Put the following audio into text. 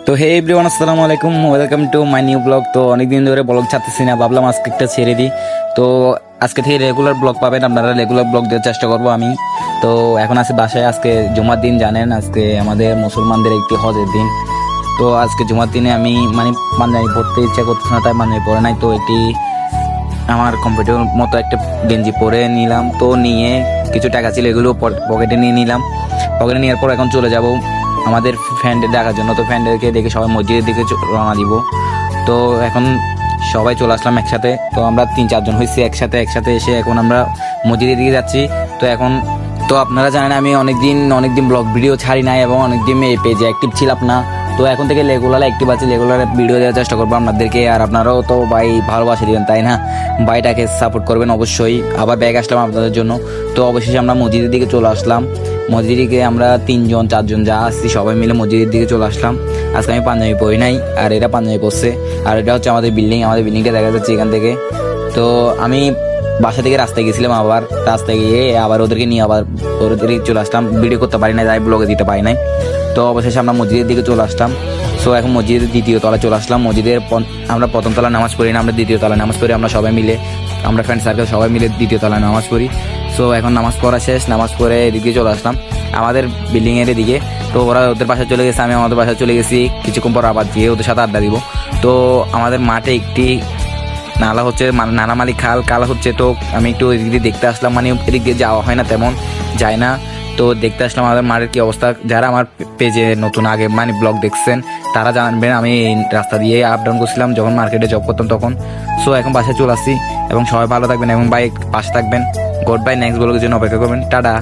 তো হে এভরিওয়ান, আসসালামু আলাইকুম, welcome to my new blog. তো অনেকদিন ধরে ব্লগ ছাড়তেছি না, ভাবলাম আজকে একটা ছেড়ে দিই। তো আজকে থেকে রেগুলার ব্লগ পাবেন আপনারা, রেগুলার ব্লগ দেওয়ার চেষ্টা করবো আমি। তো এখন আছি বাসায়, আজকে জুমার দিন, জানেন আজকে আমাদের মুসলমানদের একটি হজের দিন। তো আজকে জুমার দিনে আমি পাঞ্জাবি পরতে ইচ্ছা করতেছে না, তাই পাঞ্জাবি পরে নাই। তো এটি আমার কমফোর্টেবল মতো একটা গেঞ্জি পরে নিলাম। তো নিয়ে কিছু টাকা ছিল, এগুলো পকেটে নিয়ে নিলাম। পকেটে নেওয়ার পর এখন চলে যাব আমাদের ফ্রেন্ডদের দেখার জন্য। তো ফ্রেন্ডদেরকে দেখে সবাই মসজিদের দিকে রওনা দিব। তো এখন সবাই চলে আসলাম একসাথে। তো আমরা 3-4 জন হয়েছি একসাথে এসে এখন আমরা মসজিদের দিকে যাচ্ছি। তো এখন তো আপনারা জানেন আমি অনেকদিন ব্লগ ভিডিও ছাড়ি নাই এবং অনেকদিন এই পেজে অ্যাক্টিভ ছিলাম না। তো এখন থেকে রেগুলার অ্যাক্টিভ আছি, রেগুলার ভিডিও দেওয়ার চেষ্টা করবো আপনাদেরকে। আর আপনারাও তো ভাই ভালোবাসা দিবেন, তাই না? ভাইটাকে সাপোর্ট করবেন অবশ্যই। আবার ব্যাগ আসলাম আপনাদের জন্য। তো অবশেষে আমরা মসজিদের দিকে চলে আসলাম। মসজিদের দিকে আমরা 3-4 জন যা আসছি সবাই মিলে মসজিদের দিকে চলে আসলাম। আজকে আমি পাঞ্জাবি পরি নাই, আর এরা পাঞ্জাবি পরছে। আর এটা হচ্ছে আমাদের বিল্ডিংটা দেখা যাচ্ছে এখান থেকে। তো আমি বাসা থেকে রাস্তায় গেছিলাম, আবার রাস্তায় গিয়ে আবার ওদেরকে নিয়ে আবার ওদেরকে চলে আসলাম। ভিডিও করতে পারি না, যাই ব্লগে দিতে পারি নাই। তো অবশেষে আমরা মসজিদের দিকে চলে আসলাম। সো এখন মসজিদের 2য় তলায় চলে আসলাম। আমরা 1ম তলায় নামাজ পড়ি না, আমরা 2য় তলায় নামাজ পড়ি। আমরা সবাই মিলে, আমরা ফ্রেন্ড সার্কেল সবাই মিলে 2য় তলায় নামাজ পড়ি। সো এখন নামাজ পড়া শেষ, নামাজ পড়ে এদিকে চলে আসলাম আমাদের বিল্ডিংয়ের এদিকে। তো ওরা ওদের বাসায় চলে গেছে, আমি আমাদের বাসায় চলে গেছি। কিছুক্ষণ পর আবার গিয়ে ওদের সাথে আড্ডা দিব। তো আমাদের মাঠে একটি নালা হচ্ছে, নানামালি খাল হচ্ছে। তো আমি একটু এদিক দিয়ে দেখতে আসলাম, এদিক দিয়ে যাওয়া হয় না, তেমন যায় না। তো দেখতে আসলাম আমাদের মাঠের কি অবস্থা। যারা আমার পেজে নতুন আগে ব্লগ দেখছেন তারা জানবেন আমি এই রাস্তা দিয়ে আপ ডাউন করছিলাম যখন মার্কেটে জব করতাম তখন। সো এখন বাসায় চলে আসছি এবং সবাই ভালো থাকবেন এবং পাশে থাকবেন। গুড বাই, নেক্সট ব্লগের জন্য অপেক্ষা করবেন। টাটা।